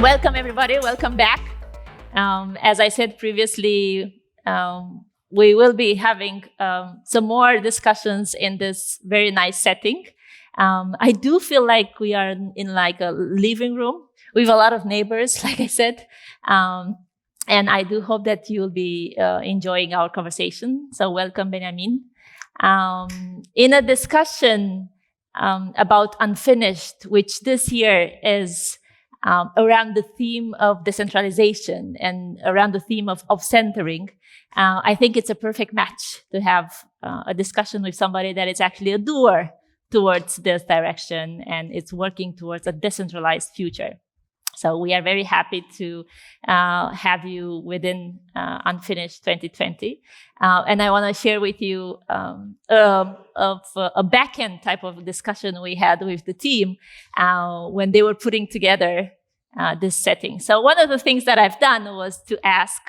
Welcome, everybody. Welcome back. As I said previously, we will be having some more discussions in this very nice setting. I do feel like we are in like a living room. We have a lot of neighbors, like I said. And I do hope that you'll be enjoying our conversation. So welcome, Beniamin. In a discussion about Unfinished, which this year is around the theme of decentralization and around the theme of centering, I think it's a perfect match to have a discussion with somebody that is actually a doer towards this direction and it's working towards a decentralized future. So we are very happy to have you within Unfinished 2020. And I want to share with you a back-end type of discussion we had with the team when they were putting together this setting. So one of the things that I've done was to ask,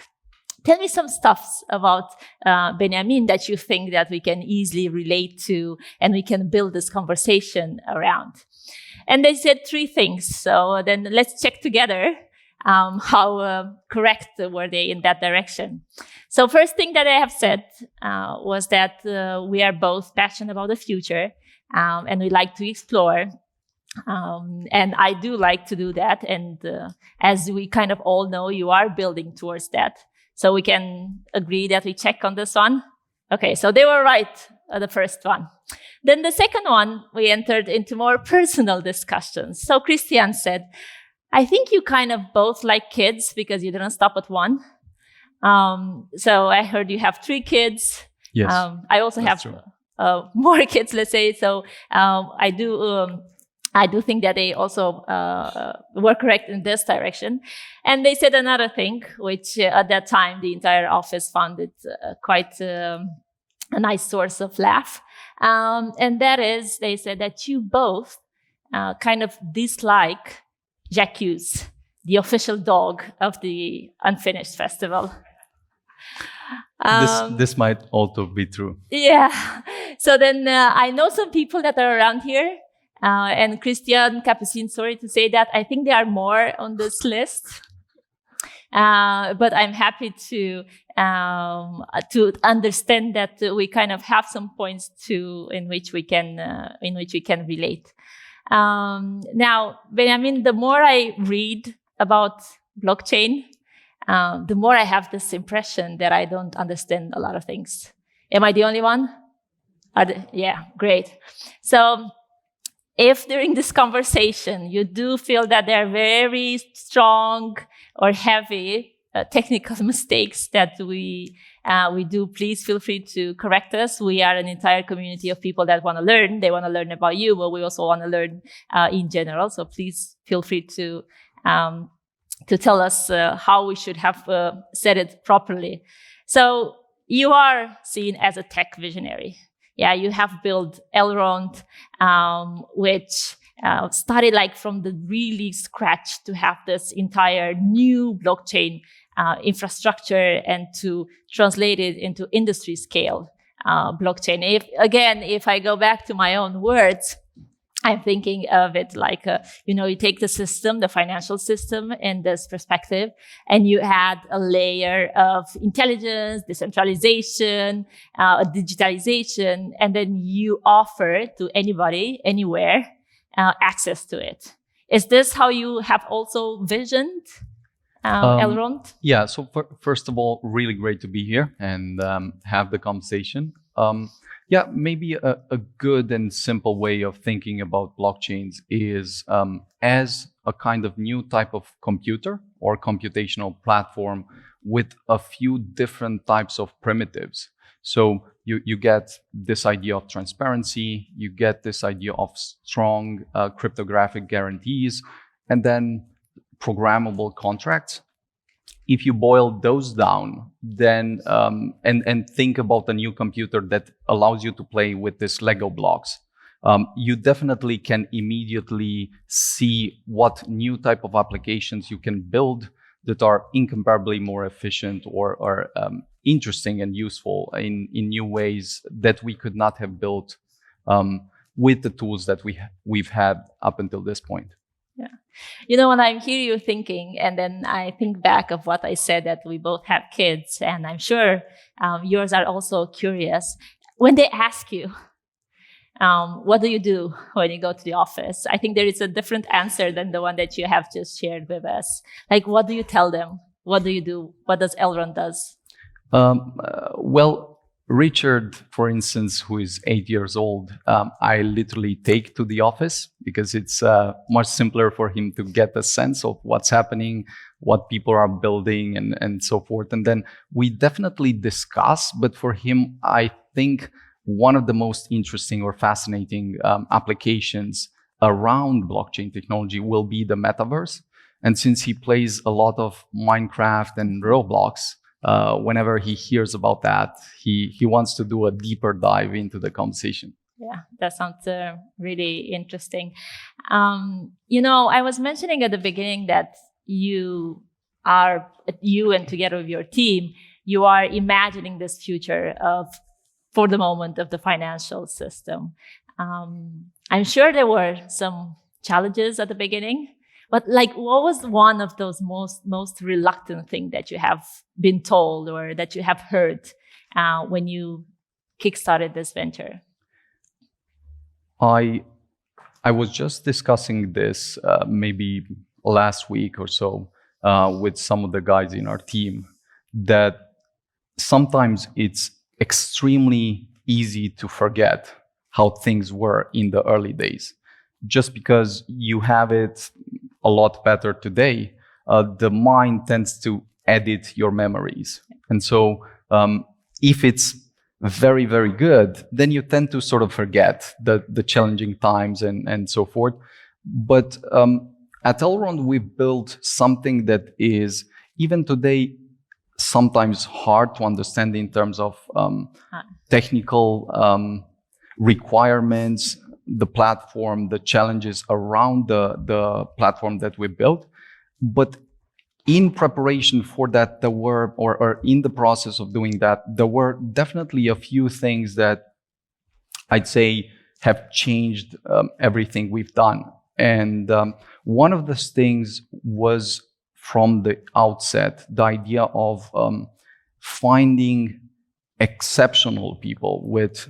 tell me some stuff about Beniamin that you think that we can easily relate to and we can build this conversation around. And they said 3 things. So then let's check together how correct were they in that direction. So first thing that I have said was that we are both passionate about the future and we like to explore. And I do like to do that. And as we kind of all know, you are building towards that. So we can agree that we check on this one. Okay, so they were right, the first one. Then the second one, we entered into more personal discussions. So Christian said, I think you kind of both like kids because you didn't stop at 1. So I heard you have 3 kids. Yes, I also have more kids, let's say. So I do think that they also were correct in this direction. And they said another thing, which at that time, the entire office found it quite a nice source of laugh. And that is, they said that you both kind of dislike Jacques, the official dog of the Unfinished Festival. This might also be true. Yeah. So then I know some people that are around here. And Christian, Capucine, sorry to say that. I think there are more on this list. But I'm happy to understand that we kind of have some points in which we can relate. Now, Beniamin, the more I read about blockchain, the more I have this impression that I don't understand a lot of things. Am I the only one? Yeah, great. So if during this conversation you do feel that there are very strong or heavy technical mistakes that we do, please feel free to correct us. We are an entire community of people that want to learn. They want to learn about you, but we also want to learn in general. So please feel free to tell us how we should have said it properly. So you are seen as a tech visionary. Yeah, you have built Elrond, which started like from the really scratch to have this entire new blockchain infrastructure and to translate it into industry scale blockchain. If I go back to my own words, I'm thinking of it like, you take the system, the financial system in this perspective, and you add a layer of intelligence, decentralization, digitalization, and then you offer to anybody, anywhere, access to it. Is this how you have also visioned Elrond? Yeah, so first of all, really great to be here and have the conversation. Yeah, maybe a good and simple way of thinking about blockchains is as a kind of new type of computer or computational platform with a few different types of primitives. So you get this idea of transparency, you get this idea of strong cryptographic guarantees, and then programmable contracts. If you boil those down, then and think about a new computer that allows you to play with these Lego blocks, you definitely can immediately see what new type of applications you can build that are incomparably more efficient or interesting and useful in new ways that we could not have built with the tools that we've had up until this point. Yeah. When I hear you thinking, and then I think back of what I said, that we both have kids, and I'm sure yours are also curious. When they ask you, what do you do when you go to the office? I think there is a different answer than the one that you have just shared with us. Like, what do you tell them? What do you do? What does Elrond does? Well, Richard, for instance, who is 8 years old, I literally take to the office because it's much simpler for him to get a sense of what's happening, what people are building, and so forth. And then we definitely discuss, but for him, I think one of the most interesting or fascinating applications around blockchain technology will be the metaverse. And since he plays a lot of Minecraft and Roblox, whenever he hears about that, he wants to do a deeper dive into the conversation. Yeah, that sounds really interesting. I was mentioning at the beginning that you and together with your team, you are imagining this future for the moment of the financial system. I'm sure there were some challenges at the beginning. But what was one of those most reluctant thing that you have been told or that you have heard when you kickstarted this venture? I was just discussing this maybe last week or so with some of the guys in our team, that sometimes it's extremely easy to forget how things were in the early days. Just because you have it a lot better today, the mind tends to edit your memories. And so if it's very, very good, then you tend to sort of forget the challenging times and so forth. But at Elrond, we've built something that is, even today, sometimes hard to understand in terms of technical requirements, the platform, the challenges around the platform that we built. But in preparation for that, there were, or in the process of doing that, there were definitely a few things that I'd say have changed everything we've done. And one of those things was, from the outset, the idea of finding exceptional people with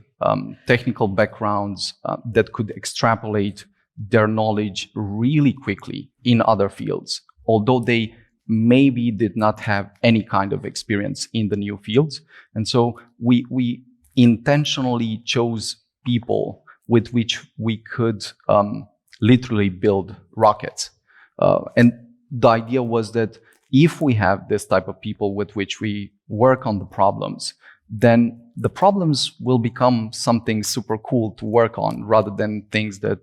technical backgrounds that could extrapolate their knowledge really quickly in other fields, although they maybe did not have any kind of experience in the new fields. And so we intentionally chose people with which we could literally build rockets. And the idea was that if we have this type of people with which we work on the problems, then the problems will become something super cool to work on rather than things that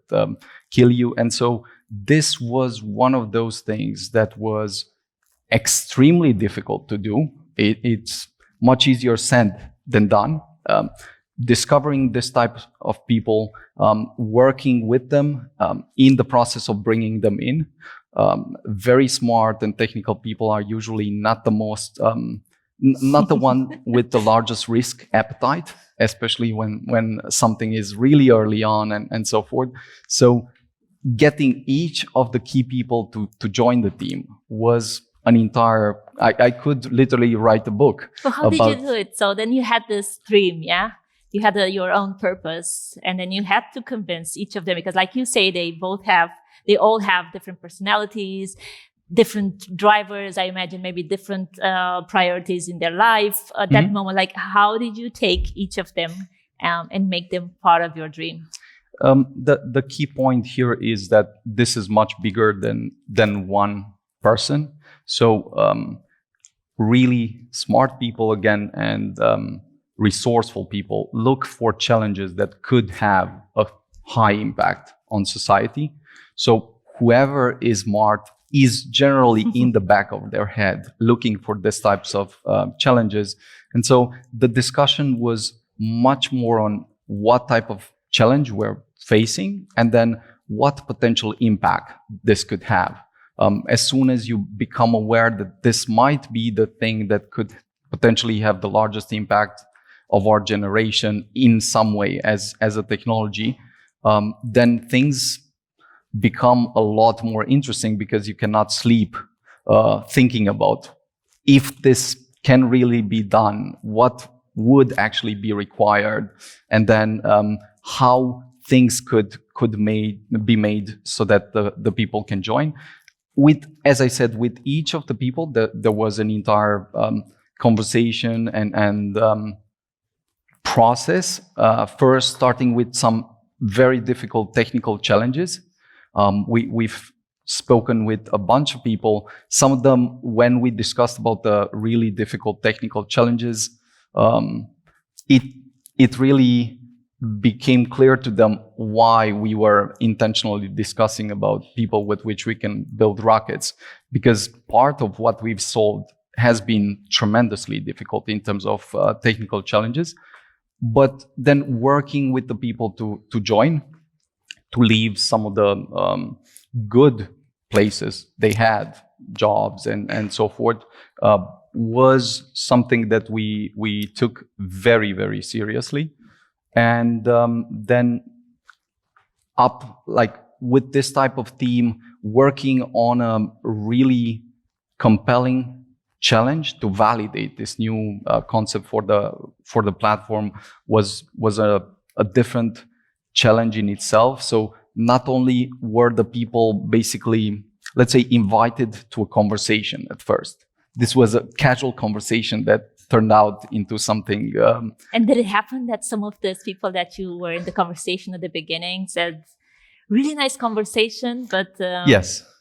kill you. And so this was one of those things that was extremely difficult to do. It's much easier said than done. Discovering this type of people, working with them in the process of bringing them in. Very smart and technical people are usually not the most, not the one with the largest risk appetite, especially when something is really early on and so forth. So getting each of the key people to join the team was an entire, I could literally write a book. So how did you do it? So then you had this dream, yeah? You had your own purpose, and then you had to convince each of them, because like you say, they all have different personalities, different drivers, I imagine, maybe different priorities in their life at that moment. Like, how did you take each of them and make them part of your dream? The key point here is that this is much bigger than one person. So really smart people, again, and resourceful people look for challenges that could have a high impact on society. So whoever is smart is generally in the back of their head looking for these types of challenges. And so the discussion was much more on what type of challenge we're facing and then what potential impact this could have. As soon as you become aware that this might be the thing that could potentially have the largest impact of our generation in some way as a technology, then things become a lot more interesting because you cannot sleep thinking about if this can really be done, what would actually be required, and then how things could be made so that the people can join. As I said, with each of the people, there was an entire conversation and process. First, starting with some very difficult technical challenges. We've spoken with a bunch of people. Some of them, when we discussed about the really difficult technical challenges, it really became clear to them why we were intentionally discussing about people with which we can build rockets, because part of what we've solved has been tremendously difficult in terms of technical challenges. But then working with the people to join, to leave some of the good places they had, jobs and so forth, was something that we took very, very seriously. And then with this type of theme, working on a really compelling challenge to validate this new concept for the platform was a different challenge in itself. So not only were the people basically, let's say, invited to a conversation at first. This was a casual conversation that turned out into something. And did it happen that some of those people that you were in the conversation at the beginning said, really nice conversation, but...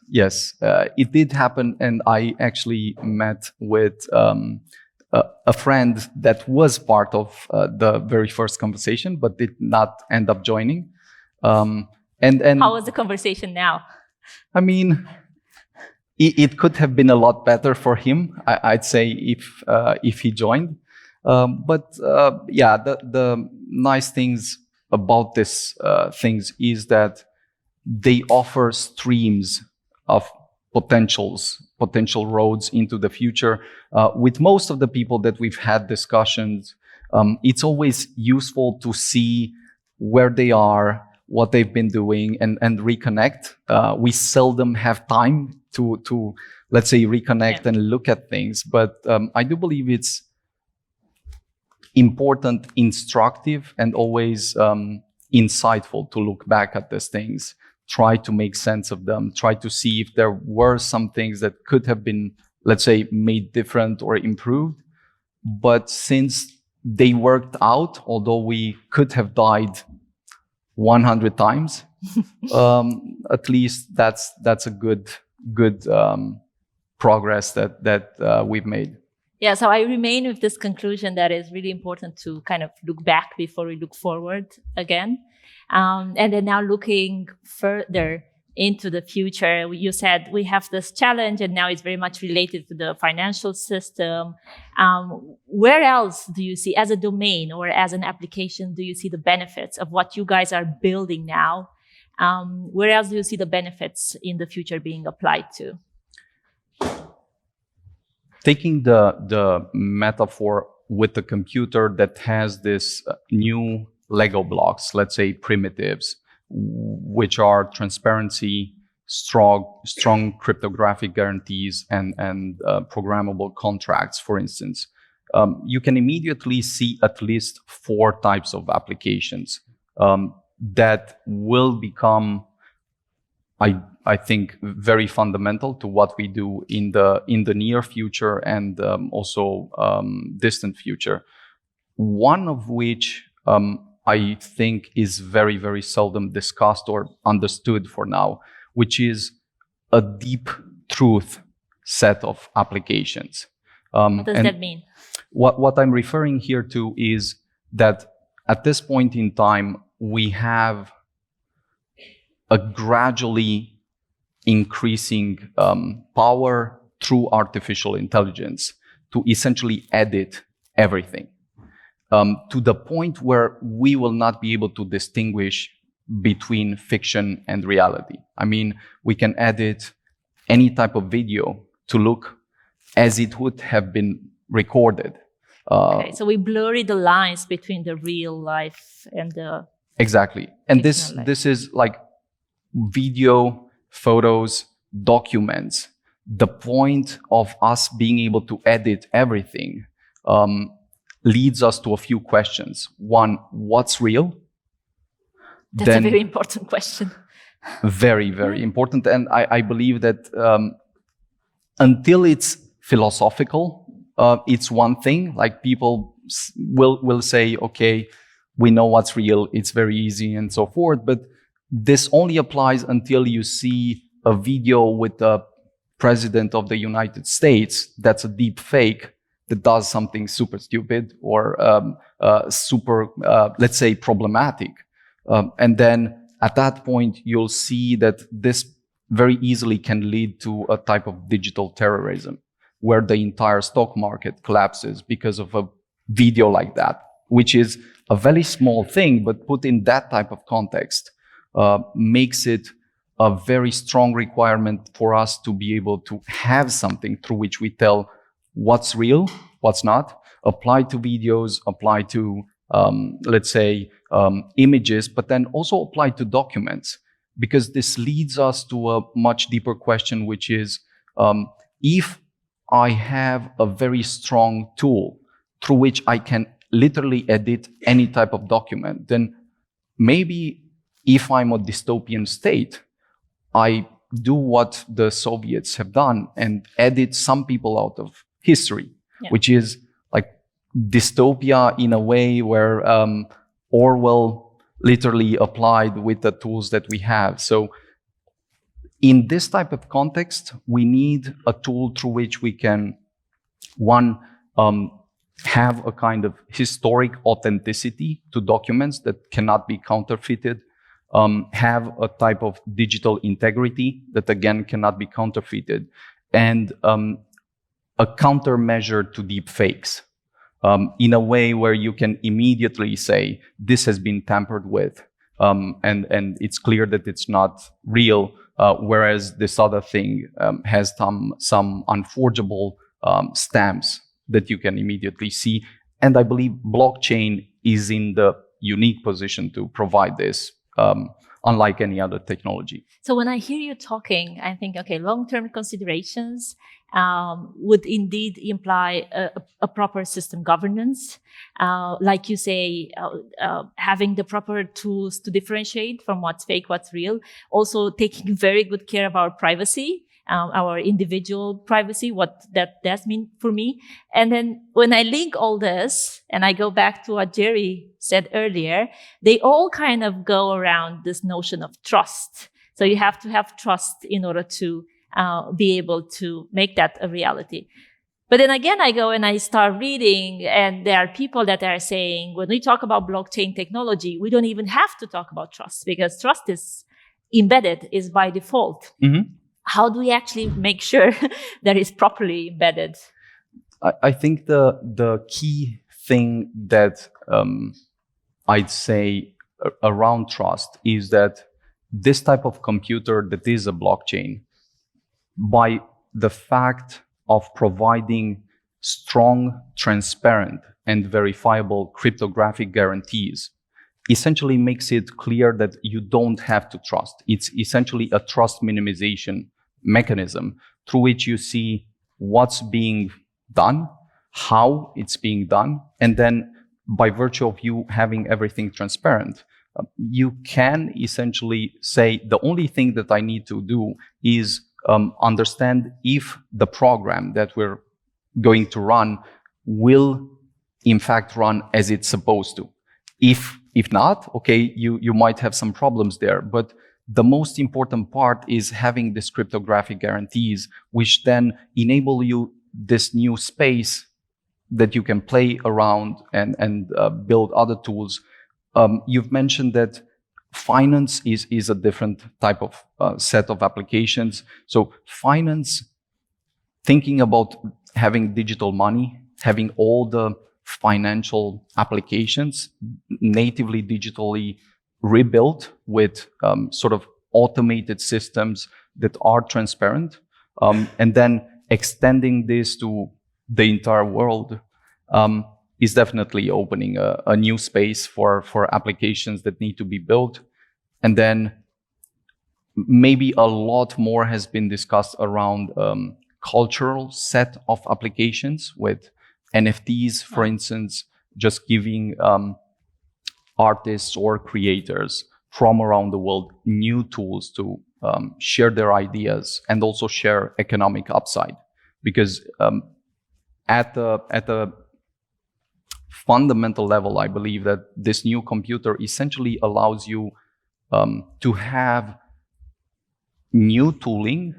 Yes, it did happen. And I actually met with a friend that was part of the very first conversation, but did not end up joining. And how was the conversation now? I mean, it could have been a lot better for him, I'd say, if he joined. But the nice things about this things is that they offer streams of potential roads into the future. With most of the people that we've had discussions, it's always useful to see where they are, what they've been doing, and reconnect. We seldom have time to let's say, reconnect and look at things. But I do believe it's important, instructive, and always insightful to look back at these things, try to make sense of them, try to see if there were some things that could have been, let's say, made different or improved. But since they worked out, although we could have died 100 times, at least that's a good progress that we've made. Yeah, so I remain with this conclusion that it's really important to kind of look back before we look forward again. And then now looking further into the future, you said we have this challenge and now it's very much related to the financial system. Where else do you see, as a domain or as an application, do you see the benefits of what you guys are building now? Where else do you see the benefits in the future being applied to? Taking the metaphor with the computer that has this new Lego blocks, let's say primitives, which are transparency, strong cryptographic guarantees, and programmable contracts, for instance, you can immediately see at least 4 types of applications that will become, I think, very fundamental to what we do in the near future and also distant future. One of which I think is very, very seldom discussed or understood for now, which is a deep truth set of applications. What does that mean? What I'm referring here to is that at this point in time, we have a gradually increasing power through artificial intelligence to essentially edit everything, to the point where we will not be able to distinguish between fiction and reality. I mean, we can edit any type of video to look as it would have been recorded. Okay, so we blurry the lines between the real life and the exactly. And this is like video, photos, documents. The point of us being able to edit everything leads us to a few questions. One, what's real? That's a very important question. Very, very important. And I believe that until it's philosophical, it's one thing. Like people will say, okay, we know what's real, it's very easy and so forth. But this only applies until you see a video with the president of the United States that's a deep fake that does something super stupid or super, let's say, problematic. And then at that point, you'll see that this very easily can lead to a type of digital terrorism where the entire stock market collapses because of a video like that, which is a very small thing, but put in that type of context, makes it a very strong requirement for us to be able to have something through which we tell what's real, what's not, apply to videos, apply to, let's say, images, but then also apply to documents, because this leads us to a much deeper question, which is, if I have a very strong tool through which I can literally edit any type of document, then maybe if I'm a dystopian state, I do what the Soviets have done and edit some people out of history, which is like dystopia in a way where Orwell literally applied with the tools that we have. So in this type of context, we need a tool through which we can, one, have a kind of historic authenticity to documents that cannot be counterfeited, have a type of digital integrity that again cannot be counterfeited, and a countermeasure to deep fakes, in a way where you can immediately say this has been tampered with, and it's clear that it's not real, whereas this other thing has some unforgeable stamps that you can immediately see. And I believe blockchain is in the unique position to provide this, unlike any other technology. So when I hear you talking, I think, okay, long-term considerations would indeed imply a proper system governance. Like you say, having the proper tools to differentiate from what's fake, what's real. Also taking very good care of our privacy, our individual privacy, what that does mean for me. And then when I link all this and I go back to what Jerry said earlier, they all kind of go around this notion of trust. So you have to have trust in order to be able to make that a reality. But then again, I go and I start reading, and there are people that are saying, when we talk about blockchain technology, we don't even have to talk about trust because trust is embedded, is by default. Mm-hmm. How do we actually make sure that it's properly embedded? I think the key thing that I'd say around trust is that this type of computer that is a blockchain, by the fact of providing strong, transparent, and verifiable cryptographic guarantees, essentially makes it clear that you don't have to trust. It's essentially a trust minimization mechanism through which you see what's being done, how it's being done, and then by virtue of you having everything transparent, you can essentially say the only thing that I need to do is understand if the program that we're going to run will in fact run as it's supposed to. If not, okay, you might have some problems there. But the most important part is having these cryptographic guarantees, which then enable you this new space that you can play around and build other tools. You've mentioned that finance is a different type of set of applications. So finance, thinking about having digital money, having all the financial applications natively digitally rebuilt with sort of automated systems that are transparent, and then extending this to the entire world is definitely opening a new space for applications that need to be built. And then maybe a lot more has been discussed around cultural set of applications with NFTs, for instance, just giving artists or creators from around the world new tools to share their ideas and also share economic upside. Because at the fundamental level, I believe that this new computer essentially allows you to have new tooling,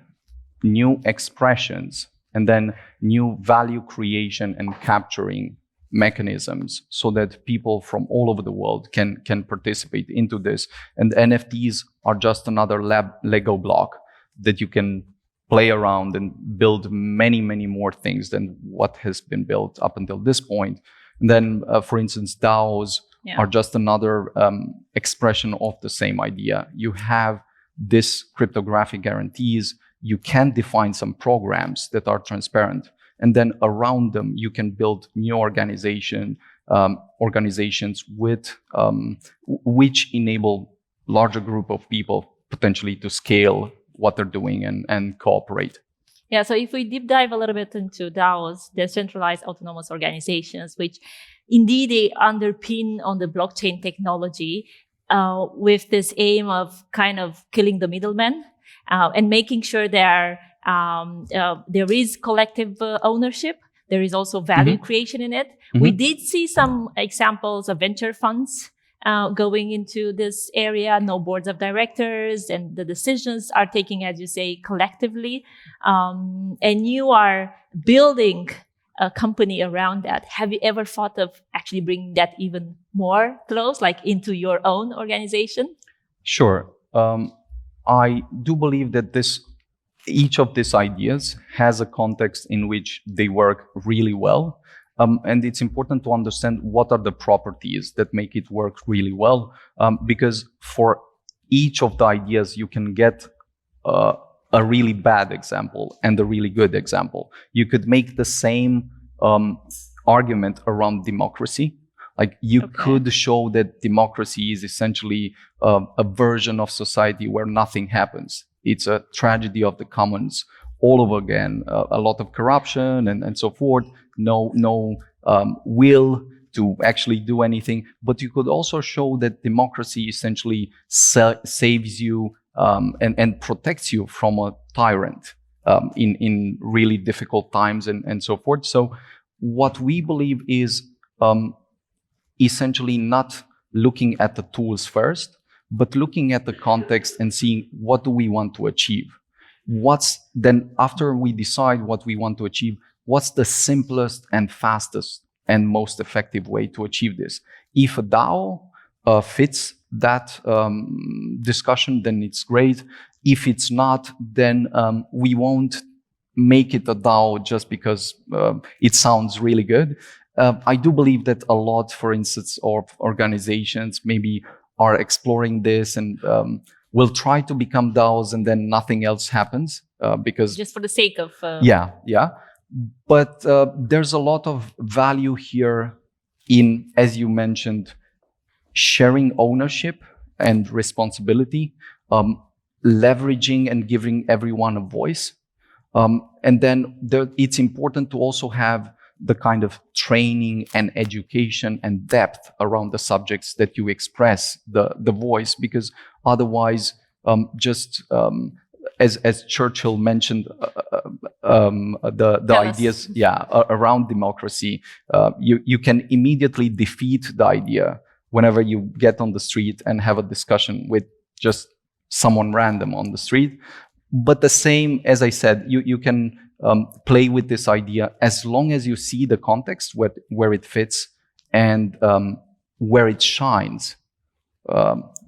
new expressions, and then new value creation and capturing mechanisms so that people from all over the world can participate into this. And NFTs are just another Lego block that you can play around and build many, many more things than what has been built up until this point. And then, for instance, DAOs are just another expression of the same idea. You have this cryptographic guarantees. You can define some programs that are transparent, and then around them you can build new organizations with which enable larger group of people potentially to scale what they're doing and cooperate. Yeah, so if we deep dive a little bit into DAOs, decentralized autonomous organizations, which indeed they underpin on the blockchain technology with this aim of kind of killing the middleman and making sure there is collective ownership. There is also value creation in it. We did see some examples of venture funds going into this area, no boards of directors, and the decisions are taken, as you say, collectively. And you are building a company around that. Have you ever thought of actually bringing that even more close, like into your own organization? Sure. I do believe that each of these ideas has a context in which they work really well. And it's important to understand what are the properties that make it work really well, because for each of the ideas, you can get a really bad example and a really good example. You could make the same argument around democracy. Like you could show that democracy is essentially a version of society where nothing happens. It's a tragedy of the commons all over again, a lot of corruption and so forth, no will to actually do anything. But you could also show that democracy essentially saves you and protects you from a tyrant in really difficult times and so forth. So what we believe is essentially not looking at the tools first, but looking at the context and seeing what do we want to achieve. Then after we decide what we want to achieve, what's the simplest and fastest and most effective way to achieve this? If a DAO fits that discussion, then it's great. If it's not, then we won't make it a DAO just because it sounds really good. I do believe that a lot, for instance, of organizations maybe are exploring this and will try to become DAOs, and then nothing else happens because just for the sake of yeah. But there's a lot of value here in, as you mentioned, sharing ownership and responsibility, leveraging and giving everyone a voice, and then it's important to also have the kind of training and education and depth around the subjects that you express the voice, because otherwise as Churchill mentioned, the ideas around democracy, you can immediately defeat the idea whenever you get on the street and have a discussion with just someone random on the street. But the same, as I said, you can play with this idea as long as you see the context where it fits and where it shines.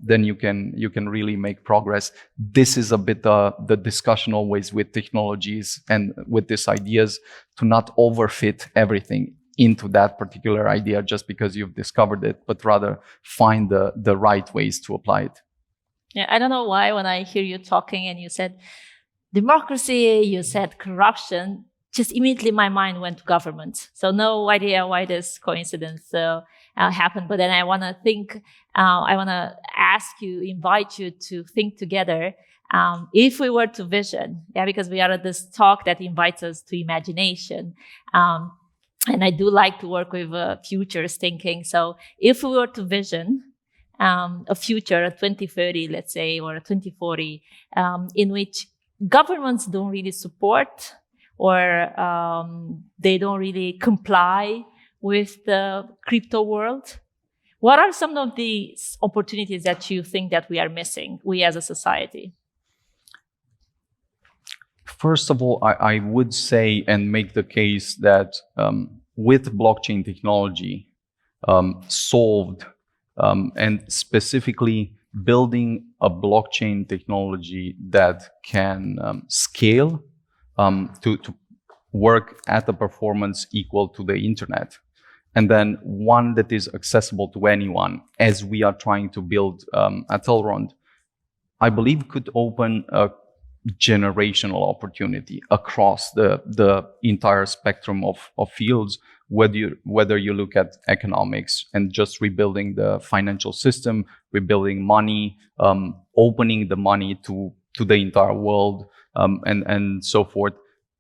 Then you can really make progress. This is a bit the discussion always with technologies and with these ideas, to not overfit everything into that particular idea just because you've discovered it, but rather find the right ways to apply it. Yeah, I don't know why when I hear you talking and you said democracy, you said corruption, just immediately my mind went to government. So no idea why this coincidence happened. But then I want to invite you to think together. If we were to vision, because we are at this talk that invites us to imagination, and I do like to work with futures thinking. So if we were to vision a future, a 2030, let's say, or a 2040, in which governments don't really support or they don't really comply with the crypto world, what are some of the opportunities that you think that we are missing, we as a society? First of all, I would say and make the case that with blockchain technology solved and specifically building a blockchain technology that can scale to work at a performance equal to the internet, and then one that is accessible to anyone, as we are trying to build at Elrond, I believe could open a generational opportunity across the entire spectrum of fields, whether you look at economics and just rebuilding the financial system, rebuilding money, opening the money to the entire world, and so forth.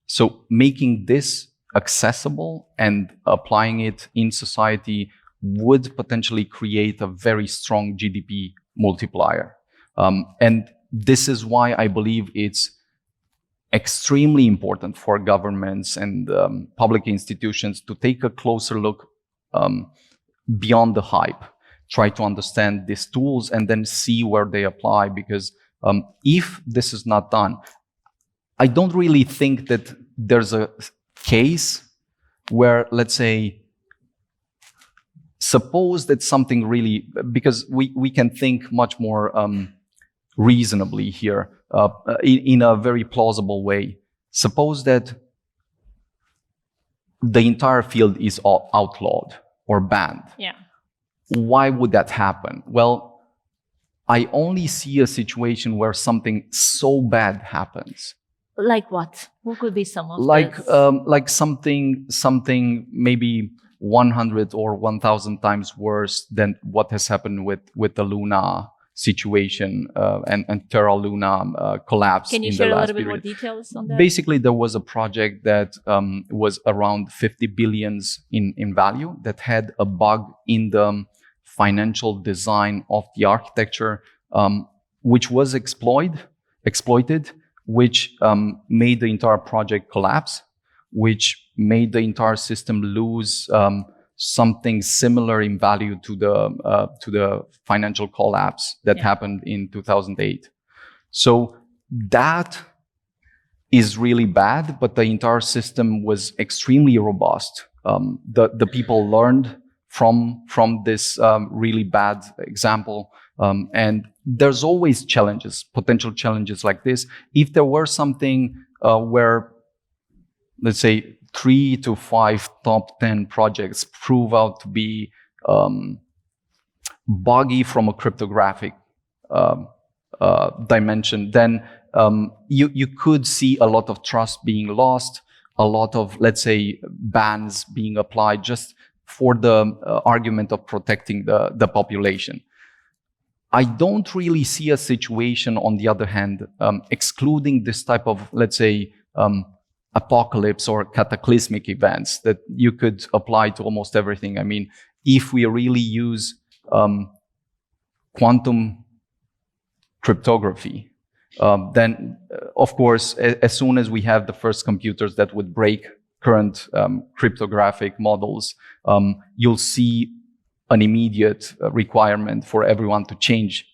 So making this accessible and applying it in society would potentially create a very strong GDP multiplier. And this is why I believe it's extremely important for governments and public institutions to take a closer look beyond the hype, try to understand these tools and then see where they apply. Because if this is not done, I don't really think that there's a case where, let's say, suppose that something really, because we can think much more reasonably here, in a very plausible way. Suppose that the entire field is outlawed or banned. Yeah. Why would that happen? Well, I only see a situation where something so bad happens. Like what? What could be some of like this? like something maybe 100 or 1,000 times worse than what has happened with the Luna situation and Terra Luna collapse. Can you in share the a last little bit more period. details on that? Basically, there was a project that was around 50 billions in value that had a bug in the financial design of the architecture, which was exploited, which made the entire project collapse, which made the entire system lose something similar in value to the financial collapse that happened in 2008. So that is really bad, but the entire system was extremely robust. The people learned from this really bad example, and there's always challenges, potential challenges like this. If there were something where, let's say, 3 to 5 top 10 projects prove out to be buggy from a cryptographic dimension, then you could see a lot of trust being lost, a lot of, let's say, bans being applied just for the argument of protecting the population. I don't really see a situation, on the other hand, excluding this type of, let's say, apocalypse or cataclysmic events that you could apply to almost everything. I mean, if we really use quantum cryptography, then, of course, as soon as we have the first computers that would break current cryptographic models, you'll see an immediate requirement for everyone to change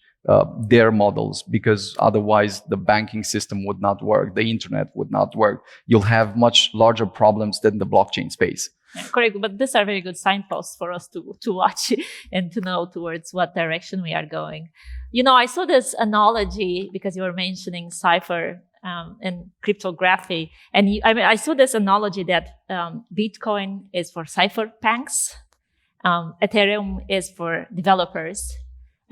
their models, because otherwise the banking system would not work, the internet would not work. You'll have much larger problems than the blockchain space. Yeah, correct, but these are very good signposts for us to watch and to know towards what direction we are going. You know, I saw this analogy because you were mentioning cipher and cryptography, and I saw this analogy that Bitcoin is for cypherpunks, Ethereum is for developers.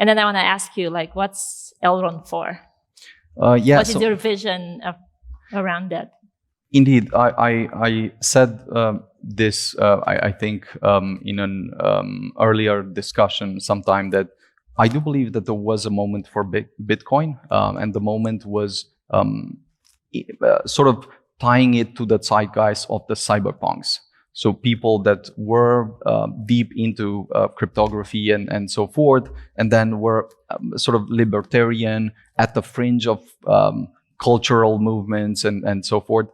And then I want to ask you, like, what's Elrond for? What is your vision around that? Indeed, I said this, I think, in an earlier discussion sometime, that I do believe that there was a moment for Bitcoin, and the moment was sort of tying it to the zeitgeist of the cyberpunks. So people that were deep into cryptography and so forth, and then were sort of libertarian at the fringe of cultural movements and so forth.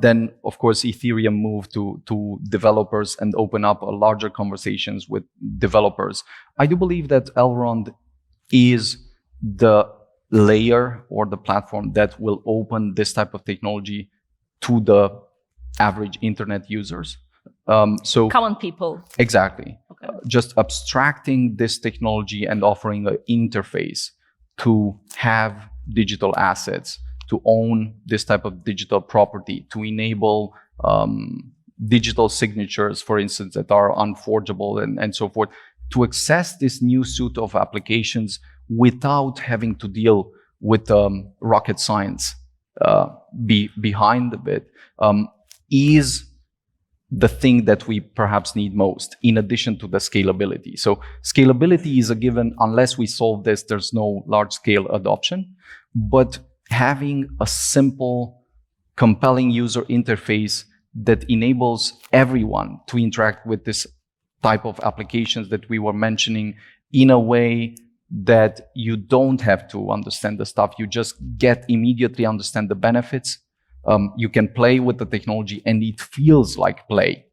Then, of course, Ethereum moved to developers and open up a larger conversations with developers. I do believe that Elrond is the layer or the platform that will open this type of technology to the average internet users. So common people. Exactly. Okay. Just abstracting this technology and offering an interface to have digital assets, to own this type of digital property, to enable digital signatures, for instance, that are unforgeable and so forth, to access this new suite of applications without having to deal with rocket science behind the bit, is the thing that we perhaps need most, in addition to the scalability. So scalability is a given. Unless we solve this, there's no large-scale adoption. But having a simple, compelling user interface that enables everyone to interact with this type of applications that we were mentioning in a way that you don't have to understand the stuff. You just immediately understand the benefits. You can play with the technology and it feels like play.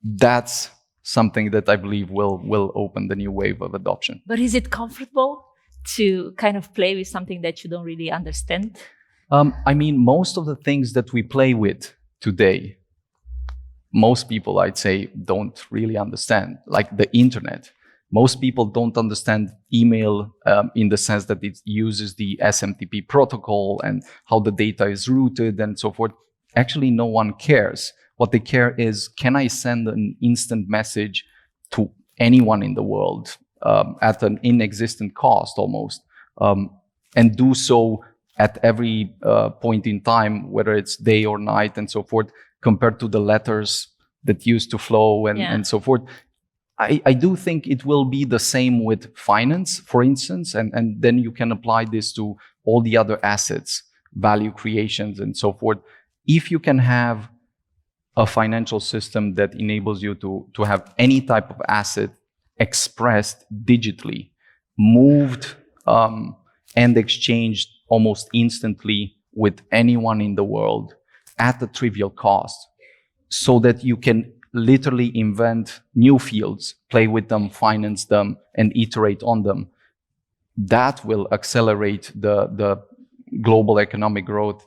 That's something that I believe will open the new wave of adoption. But is it comfortable to kind of play with something that you don't really understand? I mean, most of the things that we play with today, most people, I'd say, don't really understand, like the internet. Most people don't understand email in the sense that it uses the SMTP protocol and how the data is routed and so forth. Actually, no one cares. What they care is, can I send an instant message to anyone in the world at an inexistent cost almost, and do so at every point in time, whether it's day or night and so forth, compared to the letters that used to flow and so forth. I do think it will be the same with finance, for instance, and then you can apply this to all the other assets, value creations and so forth. If you can have a financial system that enables you to have any type of asset expressed digitally, moved and exchanged almost instantly with anyone in the world at a trivial cost, so that you can literally invent new fields, play with them, finance them, and iterate on them, that will accelerate the global economic growth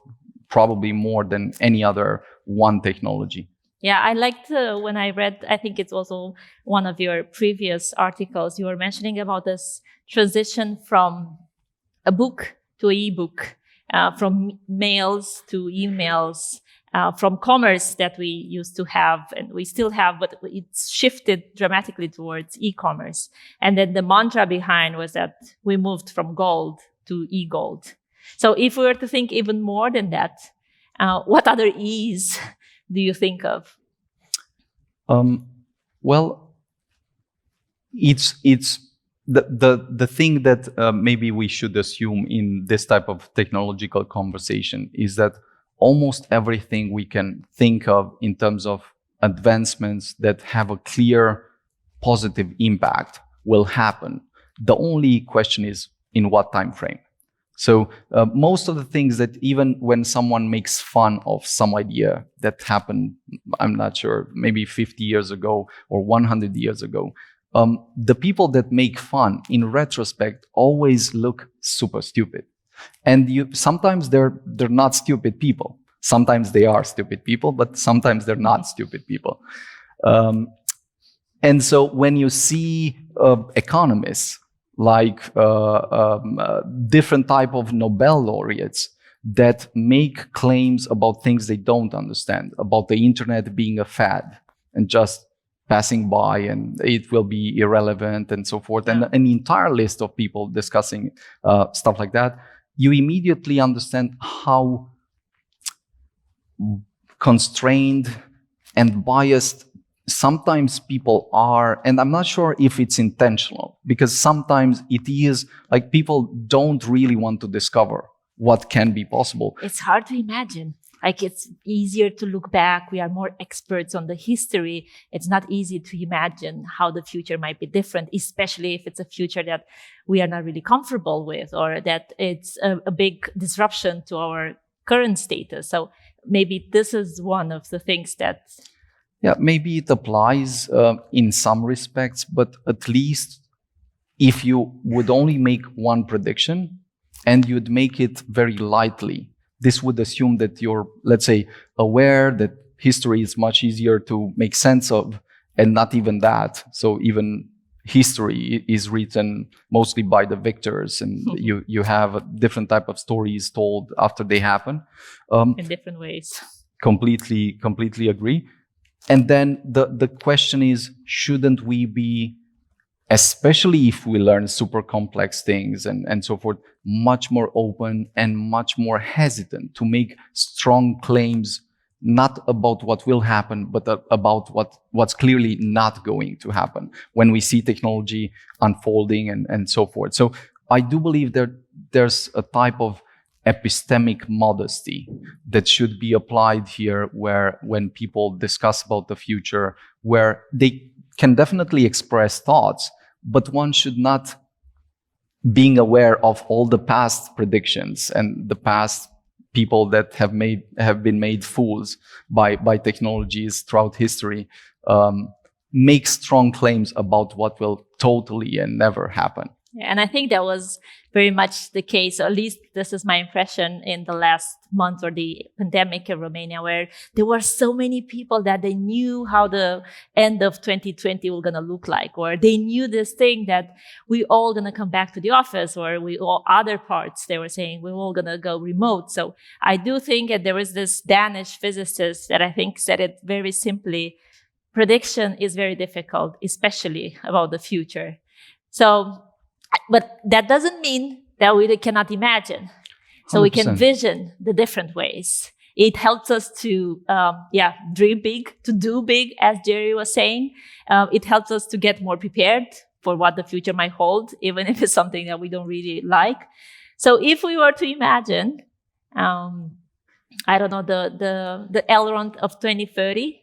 probably more than any other one technology. Yeah, I liked when I read, I think it's also one of your previous articles, you were mentioning about this transition from a book to an e-book, from mails to emails, from commerce that we used to have and we still have, but it's shifted dramatically towards e-commerce. And then the mantra behind was that we moved from gold to e-gold. So if we were to think even more than that, what other E's do you think of? Well, it's the thing that maybe we should assume in this type of technological conversation is that almost everything we can think of in terms of advancements that have a clear positive impact will happen. The only question is in what time frame. So most of the things that even when someone makes fun of some idea that happened, I'm not sure, maybe 50 years ago or 100 years ago, the people that make fun in retrospect always look super stupid. And sometimes they're not stupid people. Sometimes they are stupid people, but sometimes they're not stupid people. And so when you see economists like different type of Nobel laureates that make claims about things they don't understand, about the internet being a fad and just passing by and it will be irrelevant and so forth, and an entire list of people discussing stuff like that, you immediately understand how constrained and biased sometimes people are, and I'm not sure if it's intentional, because sometimes it is like people don't really want to discover what can be possible. It's hard to imagine. Like, it's easier to look back. We are more experts on the history. It's not easy to imagine how the future might be different, especially if it's a future that we are not really comfortable with, or that it's a big disruption to our current status. So maybe this is one of the things that... Yeah, maybe it applies in some respects, but at least if you would only make one prediction and you'd make it very lightly, this would assume that you're, let's say, aware that history is much easier to make sense of, and not even that. So even history is written mostly by the victors, and you have a different type of stories told after they happen. In different ways. Completely agree. And then the question is, shouldn't we be, especially if we learn super complex things and so forth, much more open and much more hesitant to make strong claims, not about what will happen, but about what's clearly not going to happen when we see technology unfolding and so forth. So I do believe that there's a type of epistemic modesty that should be applied here, where when people discuss about the future, where they can definitely express thoughts, but one should not, being aware of all the past predictions and the past people that have been made fools by technologies throughout history, make strong claims about what will totally and never happen. Yeah, and I think that was very much the case, or at least this is my impression, in the last month or the pandemic in Romania, where there were so many people that they knew how the end of 2020 was going to look like, or they knew this thing that we all going to come back to the office, or we all other parts, they were saying we're all going to go remote. So I do think that there is this Danish physicist that I think said it very simply: prediction is very difficult, especially about the future. So, but that doesn't mean that we cannot imagine. So 100%. We can vision the different ways. It helps us to, dream big, to do big, as Jerry was saying. It helps us to get more prepared for what the future might hold, even if it's something that we don't really like. So if we were to imagine, I don't know, the Elrond of 2030,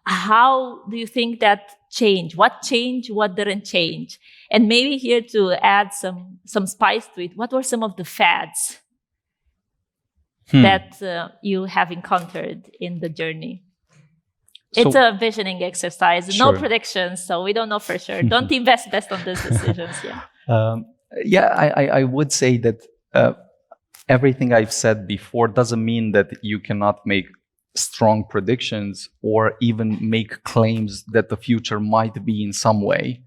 how do you think that changed? What changed? What didn't change? And maybe here to add some spice to it, what were some of the fads that you have encountered in the journey? It's a visioning exercise, sure. No predictions, so we don't know for sure. Don't invest best on these decisions. I would say that everything I've said before doesn't mean that you cannot make strong predictions or even make claims that the future might be in some way,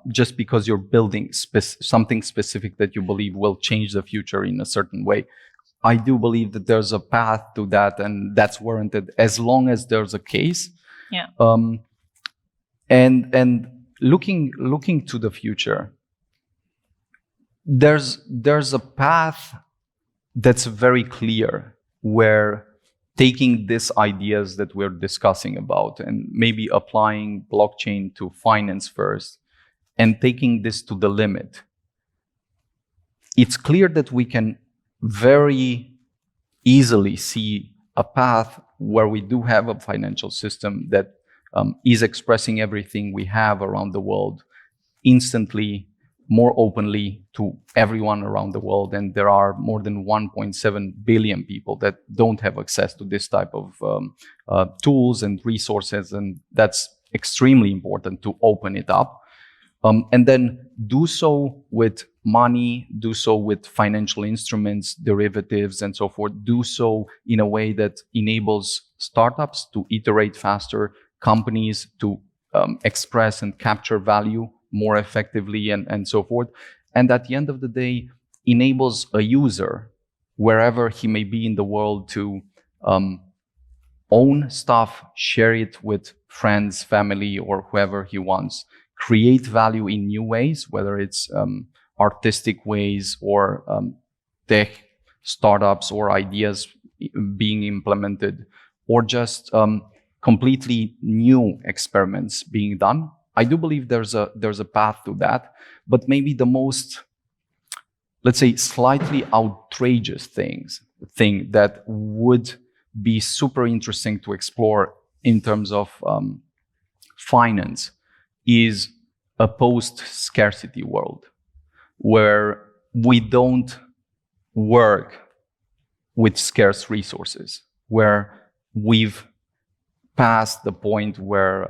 just because you're building something specific that you believe will change the future in a certain way. I do believe that there's a path to that, and that's warranted as long as there's a case. Yeah. And looking to the future, there's a path that's very clear, where taking these ideas that we're discussing about and maybe applying blockchain to finance first and taking this to the limit, it's clear that we can very easily see a path where we do have a financial system that is expressing everything we have around the world instantly, more openly to everyone around the world. And there are more than 1.7 billion people that don't have access to this type of tools and resources. And that's extremely important to open it up. And then do so with money, do so with financial instruments, derivatives, and so forth. Do so in a way that enables startups to iterate faster, companies to express and capture value more effectively, and so forth. And at the end of the day, enables a user, wherever he may be in the world, to own stuff, share it with friends, family, or whoever he wants, create value in new ways, whether it's artistic ways or tech startups or ideas being implemented, or just completely new experiments being done. I do believe there's a path to that, but maybe the most, let's say, slightly outrageous thing that would be super interesting to explore in terms of finance is a post-scarcity world where we don't work with scarce resources, where we've passed the point where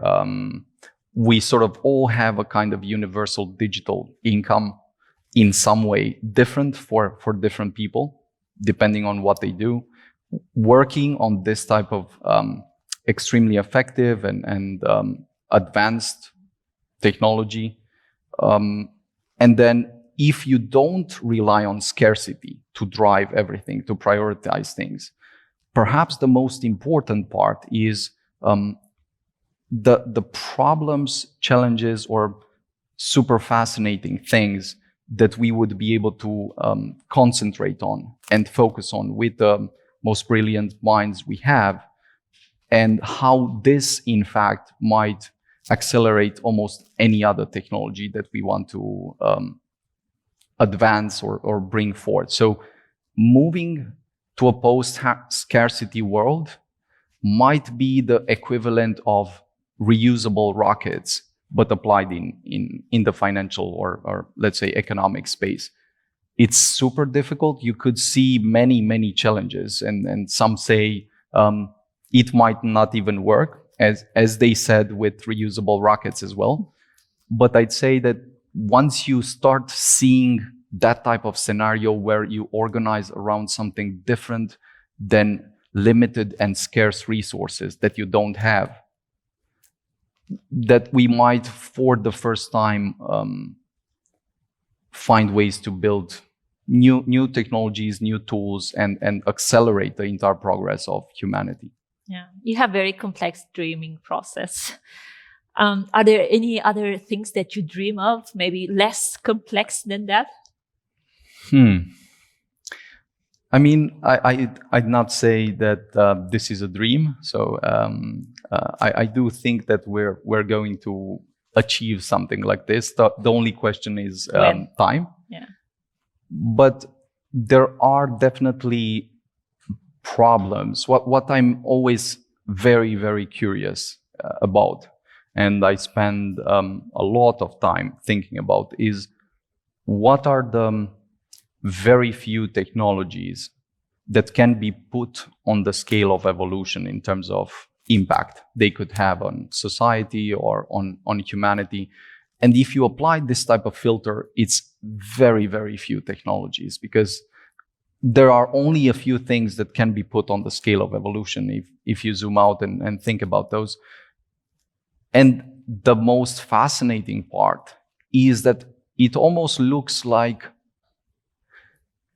we sort of all have a kind of universal digital income in some way different for different people, depending on what they do, working on this type of extremely effective and advanced technology. And then if you don't rely on scarcity to drive everything, to prioritize things, perhaps the most important part is the problems, challenges, or super fascinating things that we would be able to concentrate on and focus on with the most brilliant minds we have, and how this, in fact, might accelerate almost any other technology that we want to advance or bring forth. So moving to a post-scarcity world might be the equivalent of reusable rockets, but applied in the financial or let's say economic space. It's super difficult. You could see many challenges, and some say it might not even work, as they said with reusable rockets as well. But I'd say that once you start seeing that type of scenario where you organize around something different than limited and scarce resources that you don't have, that we might, for the first time, find ways to build new technologies, new tools, and accelerate the entire progress of humanity. Yeah, you have very complex dreaming process. Are there any other things that you dream of, maybe less complex than that? I mean, I'd not say that this is a dream. So I do think that we're going to achieve something like this. The only question is time. Yeah. But there are definitely problems. What I'm always very curious about, and I spend a lot of time thinking about, is what are the very few technologies that can be put on the scale of evolution in terms of impact they could have on society or on humanity. And if you apply this type of filter, it's very few technologies, because there are only a few things that can be put on the scale of evolution if you zoom out and think about those. And the most fascinating part is that it almost looks like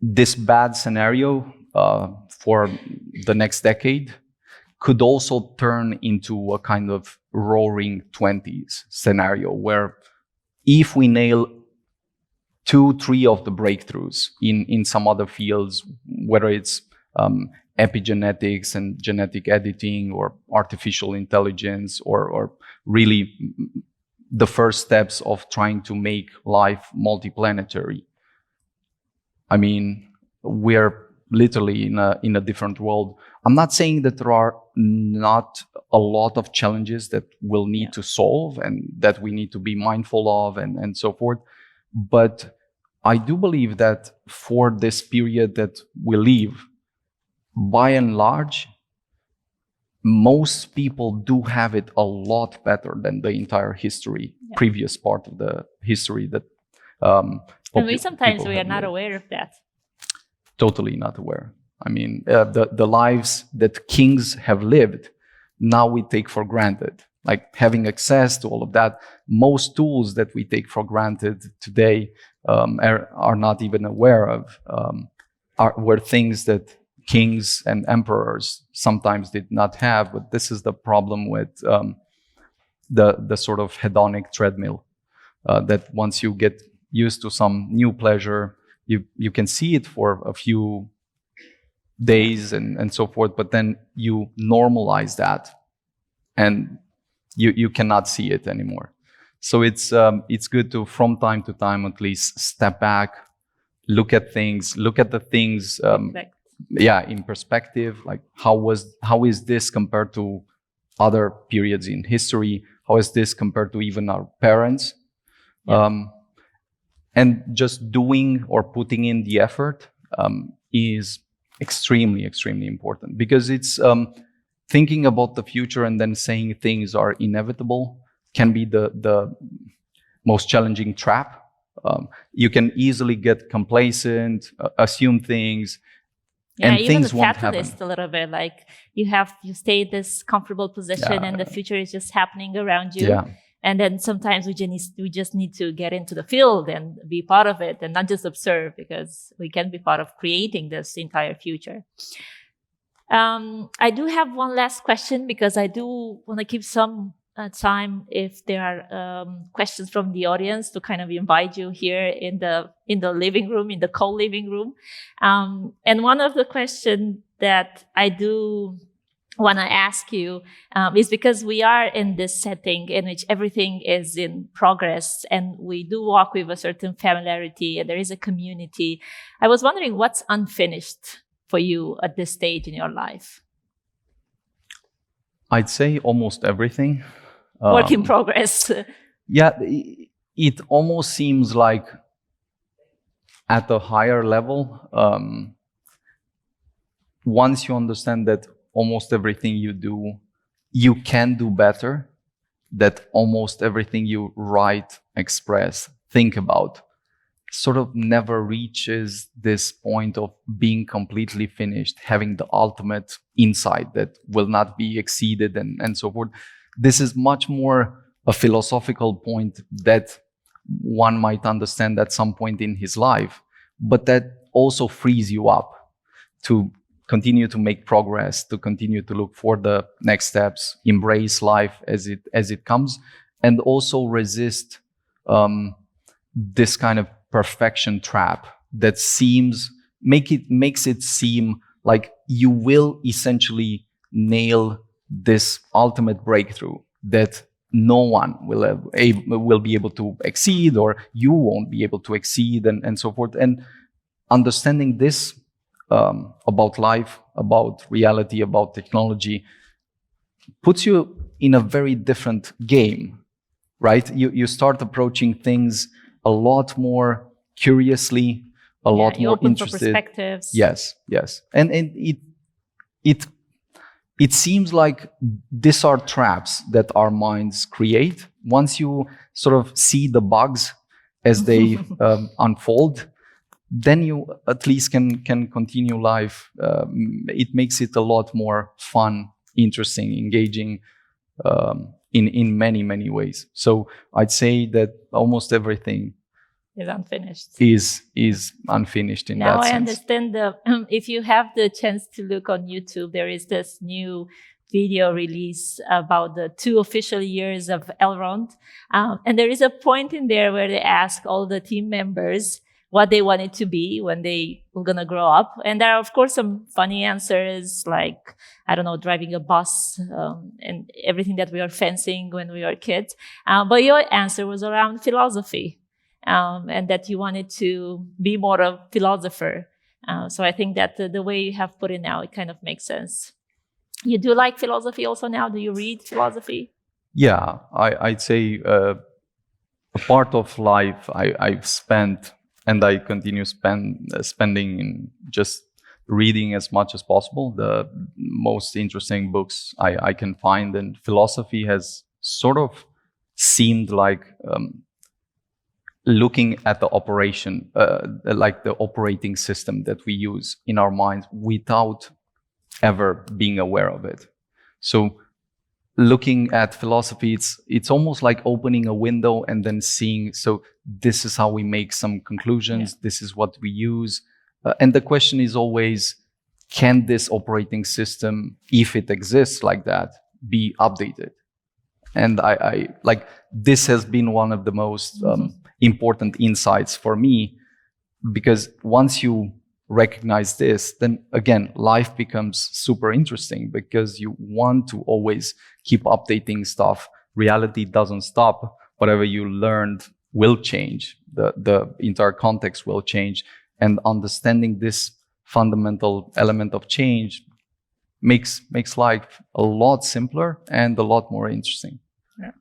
this bad scenario for the next decade could also turn into a kind of roaring 20s scenario, where if we nail 2-3 of the breakthroughs in some other fields, whether it's epigenetics and genetic editing or artificial intelligence, or really the first steps of trying to make life multiplanetary, I mean, we're literally in a different world. I'm not saying that there are not a lot of challenges that we'll need to solve and that we need to be mindful of and so forth. But I do believe that for this period that we live, by and large, most people do have it a lot better than the entire history, previous part of the history that and we sometimes we are not aware of that. Totally not aware. I mean, the lives that kings have lived, now we take for granted. Like having access to all of that. Most tools that we take for granted today are not even aware of, were things that kings and emperors sometimes did not have. But this is the problem with the sort of hedonic treadmill, that once you get used to some new pleasure, you can see it for a few days and so forth, but then you normalize that and you cannot see it anymore. So it's good to, from time to time at least, step back, look at the things in perspective. Like how is this compared to other periods in history? How is this compared to even our parents? And just doing or putting in the effort is extremely, extremely important, because it's thinking about the future and then saying things are inevitable can be the most challenging trap. You can easily get complacent, assume things, and even things the won't fatalist happen. a little bit, like you stay in this comfortable position and the future is just happening around you. And then sometimes we just need to get into the field and be part of it and not just observe, because we can be part of creating this entire future. I do have one last question, because I do want to keep some time if there are questions from the audience to kind of invite you here in the living room, in the co-living room. And one of the questions that I do want to ask you is, because we are in this setting in which everything is in progress and we do walk with a certain familiarity and there is a community. I was wondering what's unfinished for you at this stage in your life? I'd say almost everything. Work in progress. It almost seems like at a higher level, once you understand that almost everything you do, you can do better, that almost everything you write, express, think about, sort of never reaches this point of being completely finished, having the ultimate insight that will not be exceeded and so forth. This is much more a philosophical point that one might understand at some point in his life, but that also frees you up to continue to make progress, to continue to look for the next steps, embrace life as it comes, and also resist this kind of perfection trap that makes it seem like you will essentially nail this ultimate breakthrough that no one will be able to exceed, or you won't be able to exceed, and so forth. And understanding this about life, about reality, about technology, puts you in a very different game, right? You start approaching things a lot more curiously, a lot more open interested. For perspectives. Yes, and it seems like these are traps that our minds create. Once you sort of see the bugs as they unfold, then you at least can continue life. It makes it a lot more fun, interesting, engaging, in many, many ways. So I'd say that almost everything is unfinished. Is unfinished in now that sense. Now I understand if you have the chance to look on YouTube, there is this new video release about the 2 official years of Elrond. And there is a point in there where they ask all the team members what they wanted to be when they were going to grow up. And there are, of course, some funny answers like, I don't know, driving a bus and everything that we were fencing when we were kids. But your answer was around philosophy. And that you wanted to be more a philosopher. So I think that the way you have put it now, it kind of makes sense. You do like philosophy also now? Do you read philosophy? Yeah, I'd say a part of life I've spent, and I continue spending in just reading as much as possible the most interesting books I can find. And philosophy has sort of seemed like looking at the operation, like the operating system that we use in our minds without ever being aware of it. So looking at philosophy, it's almost like opening a window and then seeing, so this is how we make some conclusions, this is what we use. And the question is always, can this operating system, if it exists like that, be updated? And I like, this has been one of the most important insights for me, because once you recognize this, then again, life becomes super interesting because you want to always keep updating stuff. Reality doesn't stop. Whatever you learned will change. The entire context will change. And understanding this fundamental element of change makes life a lot simpler and a lot more interesting. Yeah.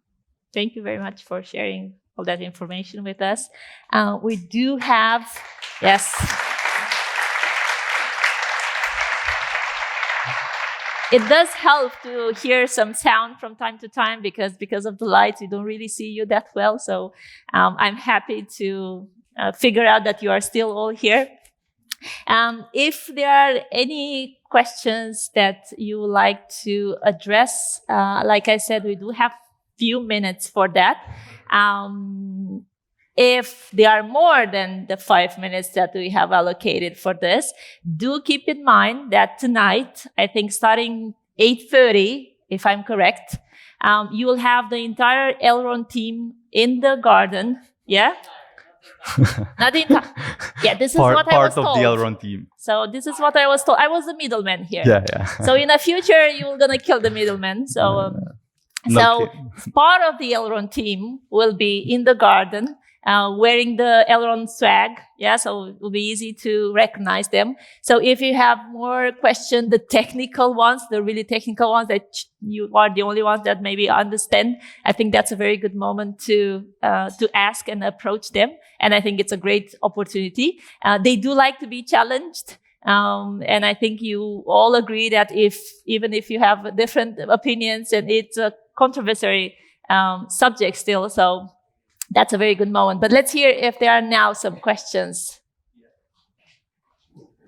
Thank you very much for sharing all that information with us. We do have, yes. It does help to hear some sound from time to time because of the lights, we don't really see you that well. So I'm happy to figure out that you are still all here. If there are any questions that you would like to address, like I said, we do have few minutes for that. If there are more than the 5 minutes that we have allocated for this, do keep in mind that tonight, I think starting 8:30, if I'm correct, you will have the entire Elrond team in the garden. Yeah? Not in yeah, this is what I was told. Part of the Elrond team. So this is what I was told. I was the middleman here. Yeah. So in the future, you're going to kill the middleman. So, part of the Elrond team will be in the garden, wearing the Elrond swag. Yeah, so it will be easy to recognize them. So if you have more questions, the technical ones, the really technical ones that you are the only ones that maybe understand, I think that's a very good moment to ask and approach them. And I think it's a great opportunity. They do like to be challenged. And I think you all agree that even if you have different opinions and it's a controversial subject still, so that's a very good moment. But let's hear if there are now some questions.